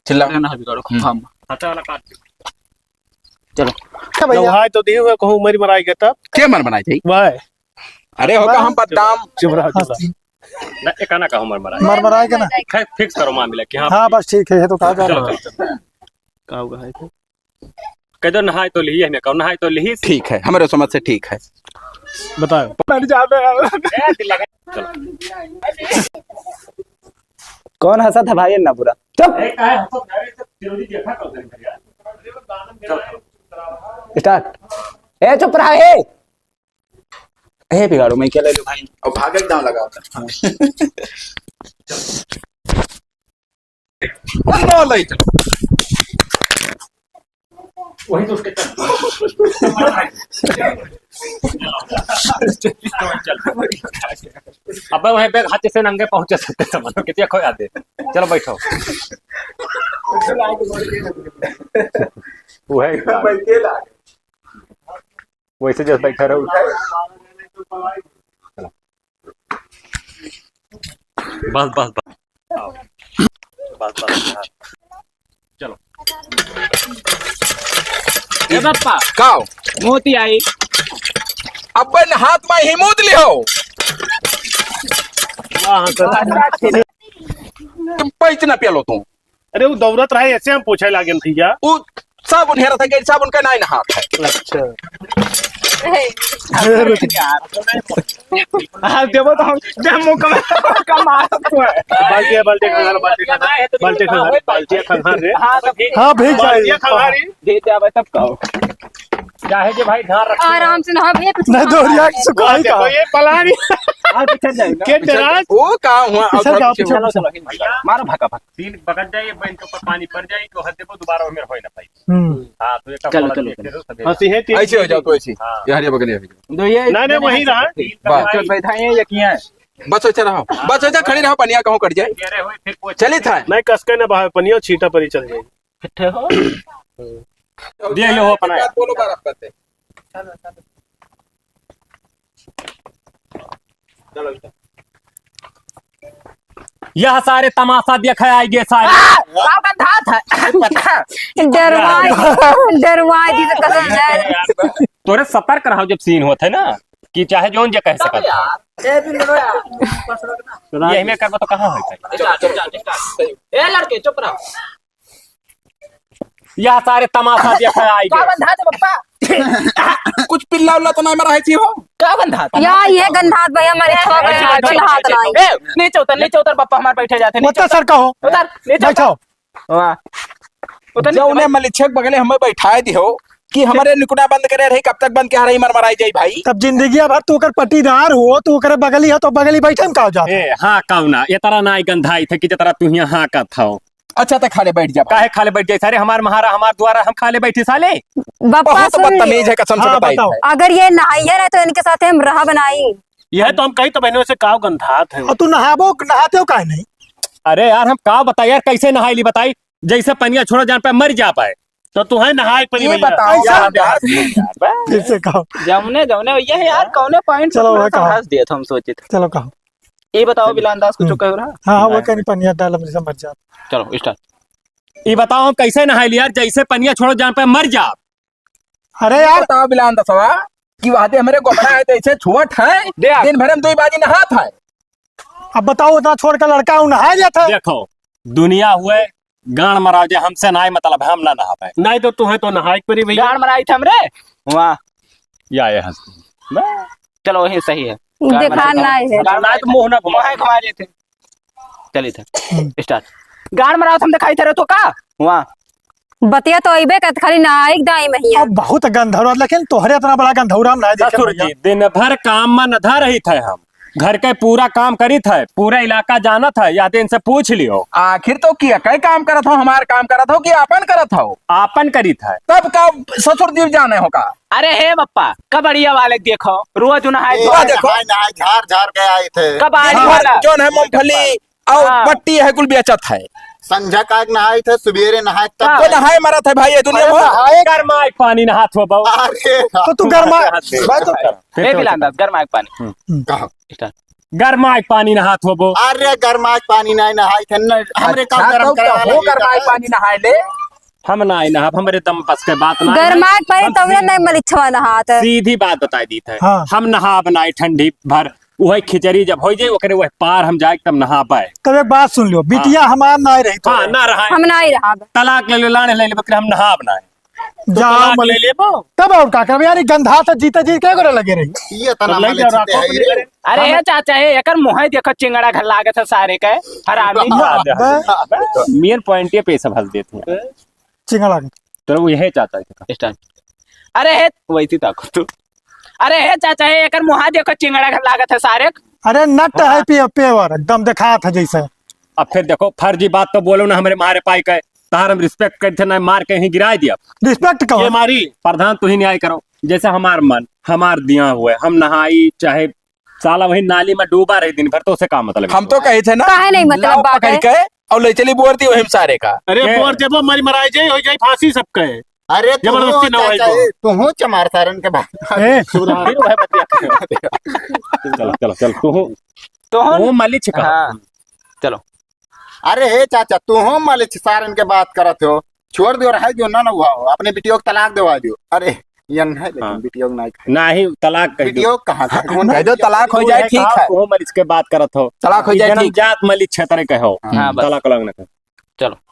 चिल्ला ना बिगाड़ो हम हाथा वाला काट चलो नहाय तो दिए हुए कहूँ मरी मराई गए तब क्या मन बनाई थी वह अरे होगा हम बदनाम चुप रहा ना एक आना का मर मराई मरमराए के ना फिक्स करो मामला कि हाँ बस ठीक है ये तो कहा जा रहा है का होगा है तो कह दो नहाय तो ली है कहो नहाय तो ली ठीक है हमारे समझ से ठीक है बताओ कौन हंसा था भाई ना बुरा चुप स्टार्ट ए चुप रहा है ए बिगाड़ो मैं क्या ले लूं भाई और भागे दांव लगाओ नो ले चलो वही तो उसके अब वहीं पे हाथ से नंगे पहुंचे सकते समझो कितने खो आते चलो बैठो वैसे जैसे बैठा रहो बस बस बस बस चलो ए बापा काओ मोती आई अपन हाथ में ही मूद लियो तुम पैसे ना पिलो तुम अरे वो दौड़त रहे ऐसे हम पूछे लागे भैया वो साबुन हेरा था कि साबुन का नहीं ना हाथ है अच्छा हां देबो तो हम डेमो कमाल बाल्टी बाल्टी खंगार रे हाँ भेज जाइए खंगारी दे जावे तब कहो चाहे जे भाई ध्यान रख आराम से नहा भैया नहीं दोहरिया सुखाई का देखो ये पलानी आ पीछे जाएगा के दराज वो का हुआ पीछे जाओ, पीछे चलो चलो मारो भागा भाग तीन बगल जाए बैंक के ऊपर पानी पड़ जाए तो हद देखो दोबारा में होई ना भाई हां तो एक चलो हंसी है तीन ऐसे हो जाओ तो ऐसे ये हरिया बगल दो ये नहीं वही रहा चल बैठाए ये किया बस अच्छा रहो बस अच्छा खड़ी रहो पनिया कहूं कट जाए चली था नहीं कसके ना बाहर पनियो छीटा पर ही चल जाएगी दिए लो अपना बोलो बार करते चलो यह सारे तमाशा देखे आएंगे सारे डरवा दी तो कसम है तोरे सतर्क रहो जब सीन होते ना कि चाहे जोन जे कह सकत यही में करबो तो कहां होई ए लड़के चुप रहो यह सारे तमाशा देखे आएंगे का बंधा दे पप्पा कुछ पिल्ला उल्ला तो नहीं मरा है थी हो का बंधा या ये गंधात भैया हमारे छवा के हाथ नहीं ए नीचे उतर पप्पा हमारे बैठे जाते उतर सर का हो उतर नीचे बैठो वाह उतर जो उन्हें मलिक्षक बगले हमें बैठाए दियो कि हमारे निकुड़ा बंद करे रही कब तक बंद के रही मरमराई जाई भाई तब जिंदगी भर तू कर पटीदार हो तू करे बगली है तो बगली बैठे का हो जाता ए हां काउना ये तरह ना गंधाई थे कि जे तरह तू यहां हां का था अच्छा तक खाले बैठ जा काहे खाले बैठ जाए सारे हमार महारा हमार द्वारा हम खाले बैठे साले बप्पा बहुत सुन बदतमीज है कसम से हाँ, बताई बताओ। अगर ये नहाइया रहे तो इनके साथ हम राह बनाई यह तो हम कही तो बहनों से काव गंधात है और तू नहाते हो काहे नहीं अरे यार हम का बताए यार कैसे नहाई ली बताई जैसे पनिया छोड़ो जान पे मर जा पाए तो तू है नहाई पनी ये भैया बताओ यार फिर से कहो जमने भैया यार कौने पॉइंट चलो, वो कहो। हंस दिए थे हम सोचे थे चलो कहो ये बताओ बिलानदास कुछ कह रहा हाँ वो कहीं पनिया डाल हमसे समझ जा चलो स्टार्ट ये बताओ हम कैसे नहाई ली यार जैसे पनिया छोड़ो जान पे मर जा अरे यार बताओ बिलान दसवा कि वादे हमारे गोबरा है तो ऐसे छुअट है दिन भर में दो बाजी नहात है अब बताओ उतना छोड़ कर लड़का हूँ नहा जाता है देखो दुनिया हुए गान मरा जे हमसे ना मतलब हम ना नहा पाए नहीं तो तू है तो नहाई परी भैया गान मराई थे हमरे वाह या ये हंस चलो वही सही है दिखा नहीं है ना तो मुंह ना घुमा घुमा थे चलिए थे स्टार्ट गान मराओ हम दिखाई थे तो का वाह बतिया तो अबे का खाली नहाई दाई महिया अब बहुत गंधौरा लेकिन तोहरे इतना बड़ा गंधौरा हम नहीं देखे ससुर भैया। जी दिन भर काम में नधा रही थे हम घर के पूरा काम करी थे पूरा इलाका जाना था या दिन से पूछ लियो आखिर तो किया कई काम करत हो हमार काम करत हो कि आपन करत हो आपन करी था तब का ससुर दिल जाने हो का अरे हे बप्पा कबड़िया वाले देखो रोज नहाए वाह, देखो झाड़ झाड़ के आए थे कबाड़ी वाला जो है मूंगफली और हाँ। पट्टी है कुल बेचत है संझा का नहाए थे सवेरे नहाए तब तो नहाए मरा था भाई ये दुनिया में गर्मा एक पानी नहा थो बहु अरे तो तू गर्मा ए बिलानदास गर्मा एक पानी कहा स्टार्ट गरमाई पानी नहात होबो। अरे गरमाज पानी नहीं नहाई थे न, हमरे काम अच्छा, गरम तो करावे हो लगी गरमाई जाता है। पानी नहाए ले। हम ना नहाब, हमरे दम बस के बात ना। गरमाए पड़े तब नहीं मलिछवा नहात। सीधी बात बताई दी थे। हाँ। हम नहा बनाए ठंडी भर, वही खिचड़ी जब हो जाए ओकरे वह पार हम जाए तब नहा पाए। तब एक बात सुन लो, बिटिया हमार ना रही तो हाँ ना रहा हम ना ही रहा। तलाक ले लो, लाने ले ले बकरे हम नहा बनाए। जाओ तलाक ले मलिक। लेबो। तब और का करबे यार, गंधा तो जीते जी क्या करे लगे रही। ये तना तो ले मालिक जाओ, छते राखो है अपने रे। घरे। अरे हे चाचा हे एकर मुंह देखो चिंगड़ा घर लागे था सारे के हरामी। मेन पॉइंट ये पैसा भस देते हैं। चिंगड़ा के तो वो यही चाहता है। अरे हे वैसी ताको तू। अरे हे चाचा हे एकर मुंह देखो चिंगड़ा घर लागे था सारे। अरे नट है पेवर एकदम देखा था जैसे। अब फिर देखो फर्जी बात तो बोलो ना, हमारे मारे पाई के तार हम रिस्पेक्ट करते ना, मार के ही गिरा दिया। रिस्पेक्ट कहो। ये मारी प्रधान तू ही न्याय करो। जैसे हमार मन हमार दिया हुए, हम नहाई चाहे साला वही नाली में डूबा रही दिन भर, तो उसे काम मतलब। हम तो कहे थे ना, काहे नहीं मतलब लाओ बात पकड़ है। के और ले चली बोलती वही सारे का। अरे के? बोर जब मरी मराई जाए हो जाए फांसी सबके। अरे जबरदस्ती ना होई तो। तू हो चमार सारन के बाद। ए, चलो चलो चलो तो तू मलिच का। हाँ चलो। अरे हे चाचा तू हो मालिक सारन के बात करत हो, छोड़ दियो रहा जो ना ना हुआ हो, अपने बिटियों को तलाक दिवा दियो। अरे ये नहीं लेकिन हाँ। बिटियों को नहीं ना ही तलाक कह दो। बिटियों कहाँ था कह दो तलाक हो जाए, ठीक है। वो मलिच के बात करत हो, तलाक हो जाए, ठीक। जात मलिच छतरे कहो। हाँ, बस। तलाक अलग न कहो।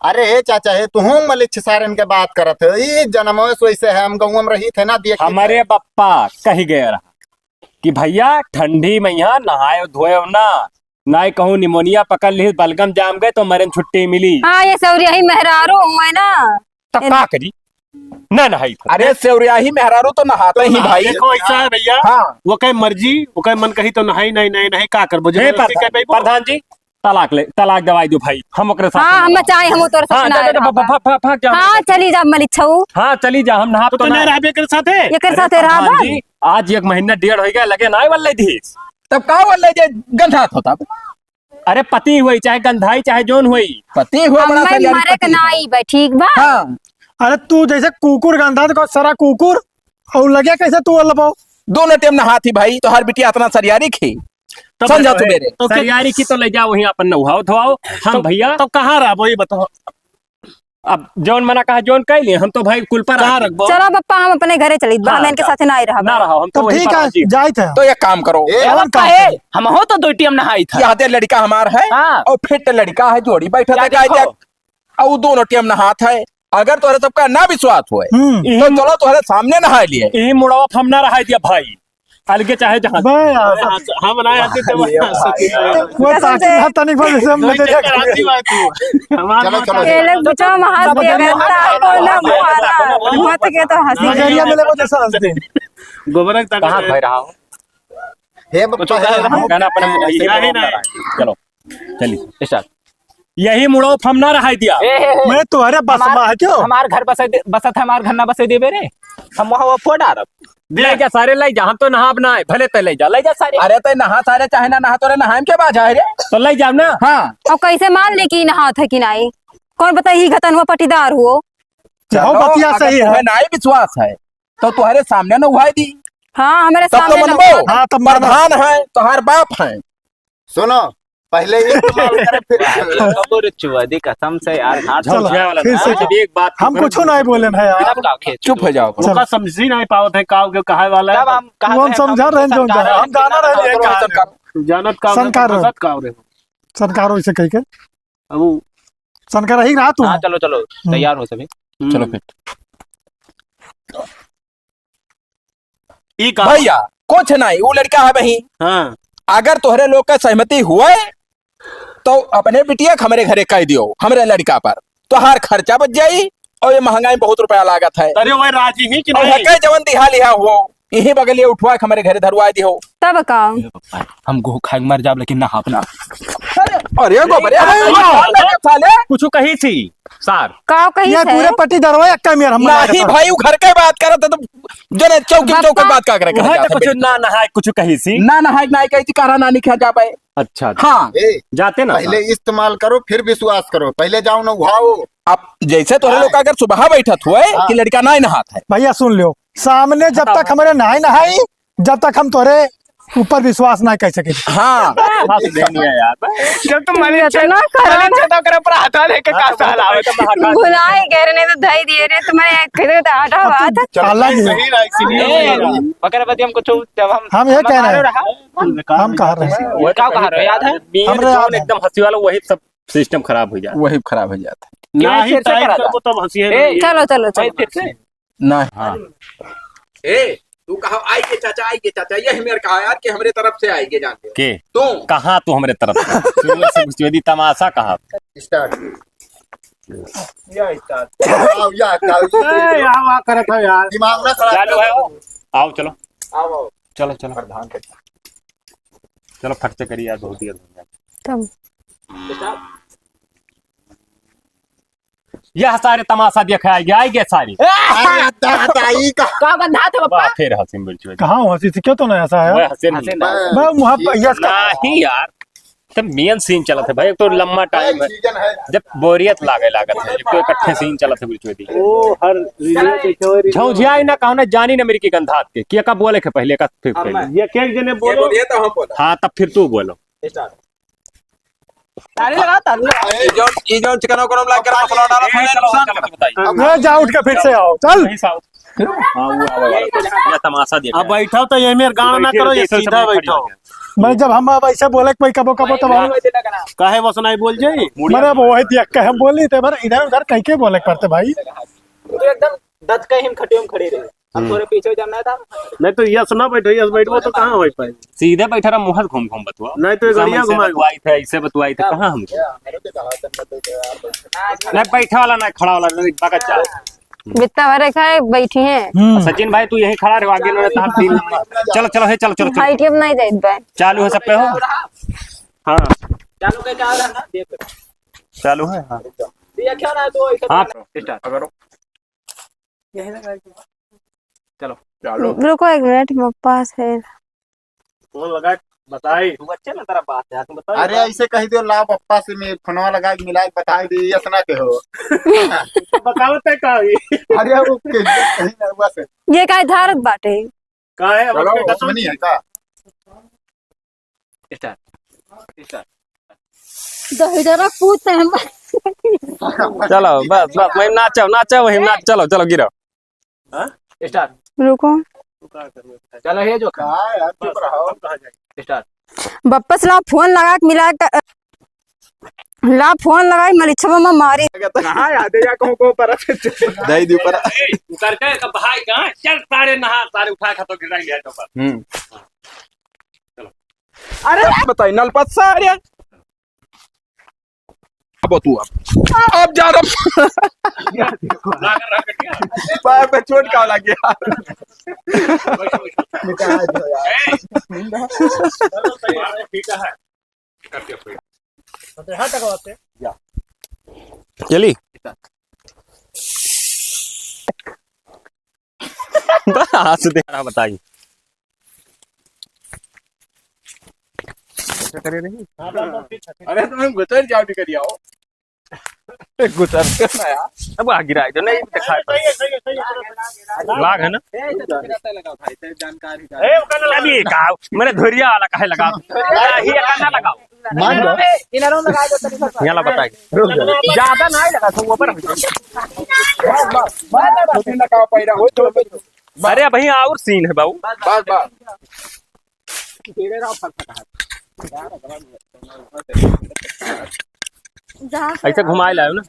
अरे हे चाचा हे तू हो मालिक सारन के बात करत हो, ये जन्म वैसे है, हम गाँव में रही थे ना देख। हमारे पप्पा कही गए रहा कि भैया ठंडी में यहाँ नहाए धोए ना कहूँ निमोनिया पकड़ ली, बलगम जाम गए तो मरे छुट्टी मिली। हाँ ये सौरिया ही मेहरारू हुआ है ना। तब का करी ना नहाई था। अरे सेवरिया ही मेहरारू तो नहाते ही भाई। देखो ऐसा है भैया, हाँ। वो कहे मर्जी, वो कहे मन कही तो नहाई नहीं नहीं नहीं का कर हे प्रधान जी तलाक दवाई दो भाई, हम ओकरे साथ। हाँ हम चाहे हम तोर हाँ, सपना जा, जा, भाग जा। हाँ चली जा मलिछऊ। हाँ चली जा, हम नहा तो नहीं रहा के साथे। एकर साथे रहा प्रधान जी, आज 1 महीना 1.5 हो गया लगे ना वाले थी। तब का वाले जे गंधात होता। अरे पति हुई चाहे गंधाई चाहे जोन हुई, पति हुआ बड़ा हमें सरियारी मारे के पति ना है। आई बा ठीक बा। हाँ, अरे तू जैसे कुकुर गंधा तो सारा कुकुर और लगे कैसे तू अल्लाह। दोनों टाइम नहाती भाई, तो हर बिटिया इतना सरियारी खी। समझा तू मेरे। तो सरियारी की तो ले जाओ वहीं अपन नहाओ धोआओ। हम भैया तो कहाँ रहा वही बताओ। अब जोन मना कहा जोन कह लिए, हम तो भाई कुल पर कहाँ रखबो। चलो पप्पा हम अपने घरे चली बा, हाँ, हम इनके साथ ना ही रहा ना रहा, हम तो तब वहीं ठीक पर है राजी। जाए थे। तो एक काम करो, ए, एवं पप्पा का हे हम हो तो 2 टीम नहाई था। यहाँ लड़का हमार है हाँ। और फिट लड़का है, जोड़ी बैठा या था गाय देखो। और वो दोनों टाइम नहात है। अगर तोहरे सबका ना विश्वास हुए तो चलो तोहरे सामने नहा लिए। यही मुड़वा हम ना रहा दिया भाई, अलगे चाहे जहाँ। बे यार, हम ना आते तो वो ताकि तनिक पर जैसे हम नजरिया कर चलो चलो ये लोग बिचवा में हंस दिया करता को ना मुहाना मत के तो हंसी नजरिया मिले वो जैसा हंसते। गोबर कहाँ खा रहा हो हे बप्पा हे, कहना अपने यही नहीं, मुड़वा नहीं। ना रहा। चलो चलिए स्टार्ट। यही मुड़ो हम ना रहा दिया। मैं तुम्हारे बस में है क्यों। हमार घर बसत है, हमार घर ना बसे देबे रे। हम वहाँ वो फोड़ आ ले जा सारे ले जा, हम तो नहा अपना है भले तो ले जा सारे। अरे तो नहा सारे चाहे ना नहा तोरे नहाएम के बाज है रे। तो ले जाओ ना। हाँ, और कैसे मान ले कि नहा था कि नहीं, कौन बता ही घतन हुआ पटीदार हुओ। जाओ बतिया अगर सही है। तुम्हें ना ही विश्वास है तो तुम्हारे सामने न उहाई दी, हाँ हमारे तब तो सामने ना मनबो। हुआ। हाँ तब मरना। प्रधान है तो हर बाप है। सुनो पहले ये इस्तेमाल करे फिर कबूर चुवादी कसम से यार हाथ चलो, झोंझिया वाला फिर से। था। जब एक बात हम कुछ नहीं बोले हैं यार। चुप हो जाओ। उनका समझ ही नहीं पावत है का कहा वाला तब है। हम वो हम समझा रहे हैं जो हम जाना रहे हैं कहाँ। जानत का संकार। बसत का रे। सरकार वैसे कह के अब वो संकार ही रहा तू। हाँ चलो चलो तैयार हो सभी। चलो फिर ई का भैया कुछ नहीं, वो लड़का है वही। हाँ अगर तोहरे लोग का सहमति हुए तो अपने बिटिया के हमारे घरे कह दियो, हमारे लड़का पर तो हर खर्चा बच जाई और ये महंगाई में बहुत रुपया लागत है। अरे वो राजी ही कि और नहीं। हके जवन दिहा लिहा हुआ यही बगलिए उठवा के हमारे घरे धरवा दियो। तब का हम गो खाए मर जाब लेकिन ना अपना। अरे गोबरे साले कुछ कही थी सार का कही ये पूरे से पट्टी दरवा एक का मेरा हम नहीं भाई, वो घर के बात करत है तो जने चौकी चौकी बात का करे वह तो कुछ ना नहाए कुछ कही सी। ना नहाई ना कही थी कारा ना निखा जा पाए। अच्छा हाँ, ए, जाते ना पहले इस्तेमाल करो फिर विश्वास करो, पहले जाओ ना उहाओ। अब जैसे तोरे लोग अगर सुबह बैठत हुए कि लड़का नहीं नहात है भैया सुन लो, सामने जब तक हमारे नहाई नहाई जब तक हम तोरे ऊपर विश्वास ना कर सके। हाँ हंस देनी है यार जब तुम मलिन छे इतना खराब मलिन छे तो करे पर हाथा लेके का साला आवे तो भुलाए कह रहे नहीं तो दही दिए रे तुम्हारे फिर तो हटा बात अलग ही सही रहा इसीलिए बकरे बदी हमको जब हम ये कह रहे हैं, हैं हम कह रहे हैं वो क्या कह रहे हो याद है हमरे याद है। एकदम हंसी वाला वही सब सिस्टम खराब हो जाए। वही खराब हो जाता ना ही फिर से टाइट करा करबो तब हंसी है। चलो चलो भाई चलो फिर से है ना। ए तू कहा आइए चाचा ये मेरे कहा यार कि हमरे तरफ से आएंगे जानते हो के तू कहाँ तू हमारे तरफ से शुरू से घुसवेदी तमाशा कहाँ स्टार्ट या स्टार्ट आ करत हो यार। दिमाग ना खराब चालू है वो। आओ चलो आओ चलो चलो चलो फट से करिए यार बहुत देर हो गया। तुम यह सारे तमाशा देखे आएंगे सारी अरे दादाई का का गंधा थे वाह, पप्पा फिर हंसी मिर्च कहाँ हंसी से क्यों तो नहीं ऐसा है। मैं हंसे नहीं। मैं वहाँ यस का नहीं यार तब मेन सीन चला था भाई। एक तो लंबा टाइम है सीजन है जब बोरियत लागत है जब तो इकट्ठे सीन चला था बिल्कुल ओ हर झौझिया ना कहना जानी ना मेरी की गंधात के कि का बोले के पहले का फिर पहले। ये केक जने ये बोलो बोलिए तो हम बोला हाँ तब फिर तू बोलो। ताली लगा ये जो चिकन को लाग कर मसाला डाला थोड़ा नुकसान कर बताइए मैं जा उठ के फिर से आओ चल। नहीं साहब हाँ वो आवा ये तमाशा देखा अब बैठो तो ये मेरे गाना ना करो, ये सीधा बैठो। मैं जब हम अब ऐसे बोले कोई कबो कबो तो काहे बसनाई बोल जाई। मैंने अब वही दिया कह हम बोल नहीं थे पर इधर उधर कहीं के बोले पड़ते भाई। तो एकदम दस के हम खटियों में खड़े रहे हम थोड़े पीछे जाना था नहीं तो यस ना बैठो, यस बैठो तो कहाँ हो पाए। सीधे बैठा रहा मुहर घूम घूम बतुआ नहीं तो गड़िया घुमा बतुआई थे ऐसे बतुआई थे कहाँ हमको नहीं बैठा वाला ना खड़ा वाला नहीं बगत जा। बित्ता भरे खाए बैठी हैं सचिन भाई तू यहीं खड़ा रहो आगे ना रहता हम 3 नंबर। चलो चलो है चलो चलो चलो हाइट अब नहीं देत बे चालू है सब पे हो। हाँ चालू के क्या रहा देख चालू है हाँ दिया क्या ना तो हाँ स्टार्ट करो यही लगा चलो रुको एक मिनट मेरे पास है। फोन लगा बताई। तू बच्चे ना तेरा बात है तुम बताओ अरे ऐसे कही दो ला पप्पा से मैं फोनवा लगा के मिला के बता दी यस ना के हो बताओ ते का अरे वो कहीं ना हुआ से ये काय धारत बाटे का है चलो दुश्मनी है का स्टार्ट दही जरा पूछते हैं चलो बस बस वही नाचो वही नाच चलो चलो गिरो। स्टार्ट रुको चलो ये जो का यार चुप रहो स्टार्ट वापस ला फोन लगा के मिला के ला फोन लगाई मलिछवा में मारी कहां याद है या को पर दही दी ऊपर करके का भाई कहां चल सारे नहा सारे उठा खा तो गिरा लिया तो पर अरे बताई नलपत सारे अब तू अब जा रहा पैर पे चोट का लग गया चली हंस दे रहा बताइए अरे तुम गुजर जाओ करिए आओ गुजर करना यार अब आ गिरा जो नहीं दिखा लाग है ना जानकारी अभी गाओ मैंने धुरिया वाला काहे लगाओ ही करना लगाओ मान लो इनारों लगा दो तभी यहाँ ला बताइए ज्यादा नहीं लगा तो ऊपर लगाओ पैरा हो तो अरे भाई और सीन है बाबू बस बस ऐसे घुमाए लाओ ना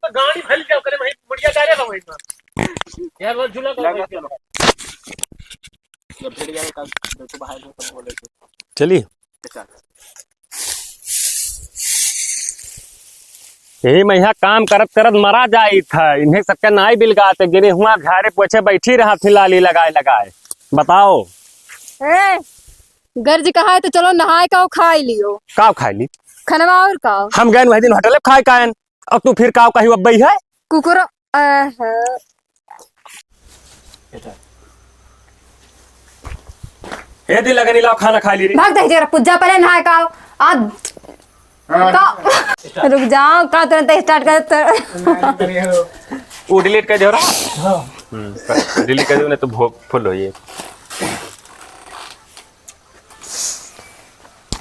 गाड़ी फैल क्या करे भाई बढ़िया जा रहा वही यार वो झूला को चलिए यही मैं यहाँ काम करत करत मरा जाई था इन्हें सबके नाई बिलगाते गिरे हुआ घरे पोछे बैठी रहा थी लाली लगाए लगाए बताओ ए गर्ज कहा है तो चलो नहाए का खाई लियो काव खाई ली खनवा और काव हम गए वही दिन होटल खाए कायन अब तू फिर काव कहीं अब्बई है कुकुर हे दिल लगनी लाओ खाना खा ली रे भाग दे जरा पुज्जा पहले नहाए का आज का रुक जाओ का तुरंत स्टार्ट कर वो डिलीट कर दे रहा डिलीट कर दे तो फुल हो ये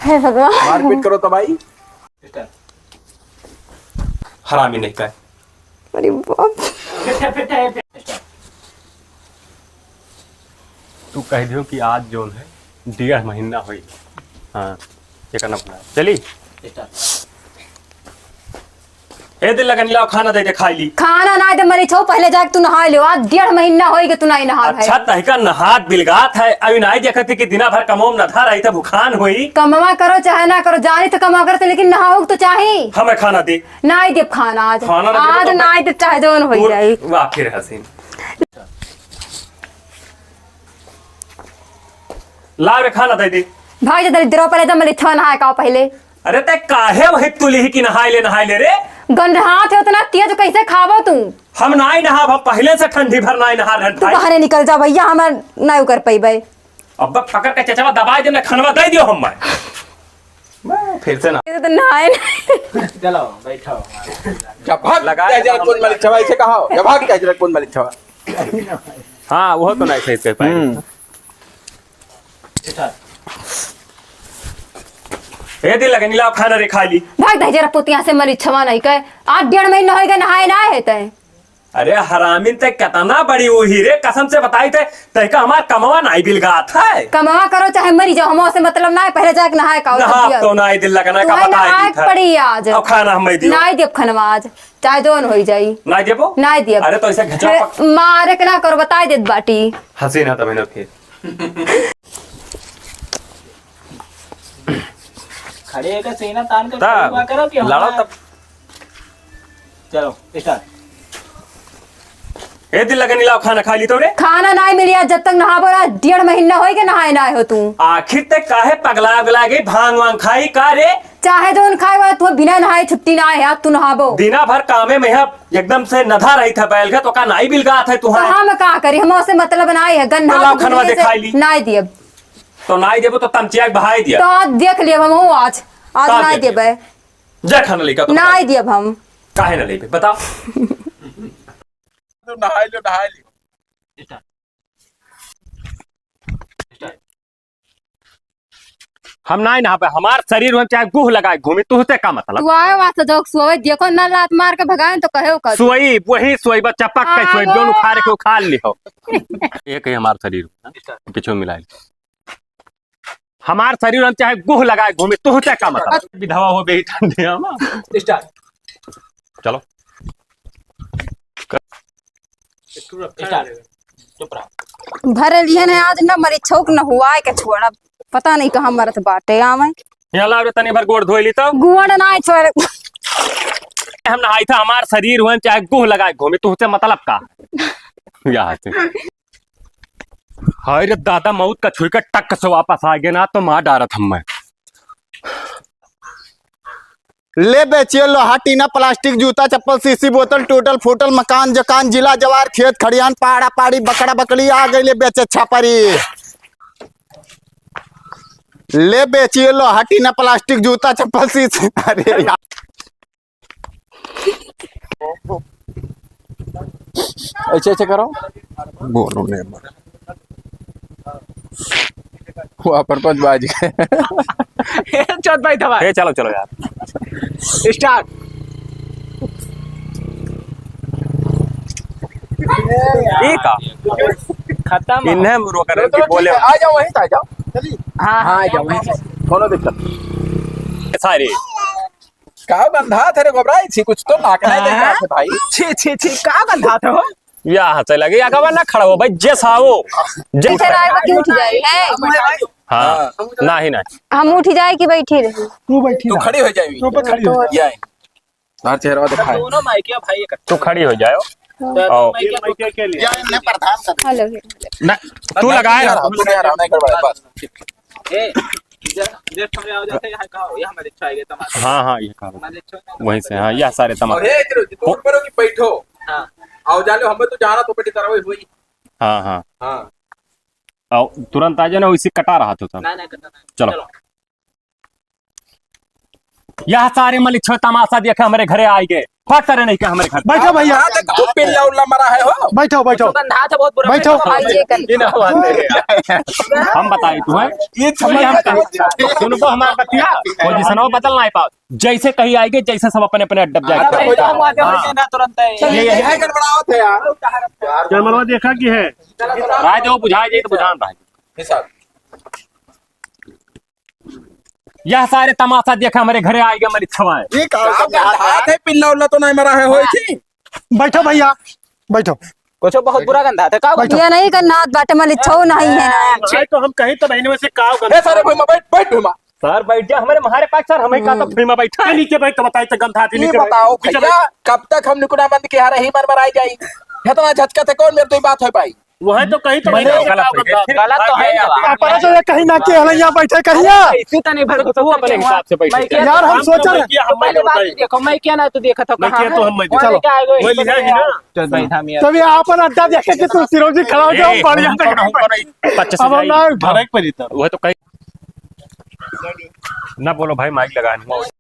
हे भगवान। मारपीट करो तो भाई हरामी नहीं का अरे बाप। तू कह दियो कि आज जोन है 1.5 महीना हुई। हाँ ये करना पड़ा चली। ए दिल लगन लाओ खाना दे खाई ली। खाना ना दे मरी छो पहले जाके तू नहा लियो। आज 1.5 महीना होई के तू नहीं नहा अच्छा तहका नहात बिलगात है अभी नहीं देखते कि दिना भर कमोम न था रही था भूखान हुई। कमावा करो चाहे ना करो जानी तो कमा करते लेकिन नहाओ तो चाहिए। हमें खाना दे नहीं दे खाना आज खाना ना आज दे तो नहीं दे चाहे जोन हो जाए। वाह फिर हसीन ला रे खाना दे दे भाई जब दरिद्रों पर एकदम लिथवा नहाए का पहले। अरे ते काहे वही तुली की नहाई ले रे गंधहात है उतना तेज कैसे खाबो तू। हम नहीं नहा हम पहले से ठंडी भर नहीं नहा रहे तू बाहर निकल जा भैया हमार नहीं कर पैबे। अब पकड़ के चचवा दबाई दे खनवा दे दियो हम फिर से ना ये तो नहाए चलो बैठो। जब भाग लगाया जरा कौन मलिक छवा ऐसे कहा जब भाग जरा कौन मलिक छवा। हाँ वो तो नहीं सही कह पाए। ए दिल लगन लाओ खाना रे खा ली। भाग दे जरा पुतिया से मरी छवा नहीं कहे आज 1.5 महीना होएगा नहाए ना है तय। अरे हरामिन ते कितना बड़ी वो हीरे कसम से बताई थे तहका हमार कमवा नहीं बिलगात है। कमावा करो चाहे मरी जाओ हमो से मतलब ना है पहले जाके नहाए का। नहा तो नहीं दिल लगना का बताई थी पड़ी आज अब खाना हम दियो नहीं देव खनवा आज चाहे जोन हो जाई। नहीं देबो नहीं देव अरे तो ऐसे घचा मारे के ना करो बताई देत बाटी। हंसी ना तो मैंने फिर खड़े का सीना तान कर तब करो कि लड़ो तब चलो स्टार्ट। ए दिल लगन लाओ खाना खा ली तो रे खाना नहीं मिलिया जब तक नहा बोला 1.5 महीना होएगा नहाए ना हो तू। आखिर तक काहे पगला गई भांग वांग खाई का रे चाहे जोन खाए वाला तू बिना नहाए छुट्टी ना है तू नहाबो। दिना भर कामे में एकदम से नधा रही था बैल का तो का नहीं बिलगात है तुहार। हम का करी हम से मतलब नहीं है गन्ना तो लाओ खनवा दे खाई ली। नहीं दिए तो नहीं देबो तो तमचिया बहाई दिया तो आज देख लिया हम हूँ आज आज का नहीं देख देबे जा खाना लेकर तो नहीं दिए हम काहे ना लेबे बताओ। तो नहा लियो हम नहीं नहा पे हमार शरीर में चाहे गुह लगाए घूमे तुहते का मतलब। तू आए वास्ते जोक सोए देखो ना लात मार के भगाए तो कहे कर सोई वही सोई बच्चा पक के सोई दोनों उखाड़ के उखाड़ लियो। एक ही हमार शरीर पीछे मिलाए हमार शरीर में चाहे गुह लगाए घूमे तुहते का मतलब विधवा हो बेही ठंडी हम स्टार्ट चलो स्टार्ट चुप रहो। भरे लिए ने आज ना मरी छौक न हुआ है के छोड़ा पता नहीं कहाँ मरत बाटे आवे यहाँ लाओ रे तनी भर गोड़ धोई ली तो गुआड़ ना छोड़ हम नहाई था हमार शरीर हुए चाहे गुह लगाए घूमे तुहते मतलब का यहाँ से हाय रे दादा मौत का छुई कर टक से वापस आ गए ना तो मार डारत हम मैं। ले बेचिए लोहा टीना प्लास्टिक जूता चप्पल सीसी बोतल टूटल फूटल मकान जकान जिला जवार खेत खड़ियान पहाड़ा पहाड़ी बकरा बकरी आ गई ले बेचे छापरी। ले बेचिए लोहा टीना प्लास्टिक जूता चप्पल सीसी। अरे यार ऐसे ऐसे करो बोलो ने वहाँ पर पंच बाज गए। चौथ भाई दबा ए चलो चलो यार स्टार्ट। ठीक है खत्म इन्हें रोकर तो बोले आ जाओ वहीं से आ जाओ हाँ हाँ आ जाओ वहीं से कोनो दिक्कत सारे का गंधा थे रे घबराई थी कुछ तो नाकने देखा थे भाई। छी छी छी का गंधा था हो यहाँ चले लगे या कबर ना खड़ा हो भाई जैसा आओ बैठे रहे बाकी उठ जाए है हाँ नहीं हम उठ जाए कि बैठी रही तू बैठी तू रह। खड़ी हो जाएगी तू ऊपर खड़ी हो जा। ये तार चेहरा दिखाए दोनों माइकिया भाई तू खड़ी हो जाओ आओ। के लिए या इन्हें प्रधान कर हेलो ना तू लगाए ना तू नहीं नहीं कर बड़ा बस ए जस्ट हमने आ जाते यहाँ कहा यहाँ हमारे अच्छा आएगा तमाशा हाँ हाँ ये कहा हमारे अच्छा वहीं से हाँ यह सारे तमाम अरे इधर तू ऊपर की बैठो हाँ आओ जाले हमें तो जाना तो बेटी तरह हुई हाँ हाँ हां आओ तुरंत आ जाना इसी कटा रहा था ना ना करना चलो यह सारे मलिच्छो तमाशा देखे हमारे घरे आए गए फट करे नहीं क्या हमारे घर बैठो भैया यहाँ तक तो पिल्ला उल्ला मरा है हो बैठो बैठो गंधा था बहुत बुरा बैठो। भाई ये कर हम बताए तुम्हें ये सुनको हमारा बतिया पोजीशन बदलना है पाओ जैसे कहीं आएंगे जैसे सब अपने अपने अड्डा जाएंगे तुरंत है गड़बड़ावत है यार जयमलवा देखा कि है राय दो बुझाए जाए तो बुझान रहा हिसाब यह सारे तमाशा देखे हमारे घरे आएंगे मलिच्छवा ये कहाँ का हाथ है पिल्ला उल्ला तो नहीं मरा है हो थी बैठो भैया बैठो कुछ बहुत बुरा गंधा था का ये नहीं करना बाटे मलिच्छो नहीं है भाई तो हम कहीं तो बहने में से काव ए सारे भूमा बैठ बैठ भूमा सर बैठ जा हमारे पास सर हमें कहा तो फिल्म बैठा के नीचे बैठ तो बताई तो गंधा थी ये नीचे बताओ भैया कब तक हम निकुना बंद के हारे ही मरमराई जाई इतना झटका थे कौन मेरे तो बात हो पाई वह तो कहीं तो बहने में से काव गंधा गलत तो है अपना तो ये कहीं ना के हलैया बैठे कहिया इसी तरह भर को तू अपने हिसाब से बैठ जा। यार हम सोच रहे किया हम पहले बात नहीं देखो मैं क्या ना तू देखा था मैं कहां किया तो हम नहीं चलो क्या आएगा वही लिखा है ना चल भाई था मियां तभी अपन अड्डा देखे कि तू सिरोजी खड़ा हो जाओ बढ़िया से अब हम ना उठा वह तो कहीं ना बोलो भाई माइक लगानी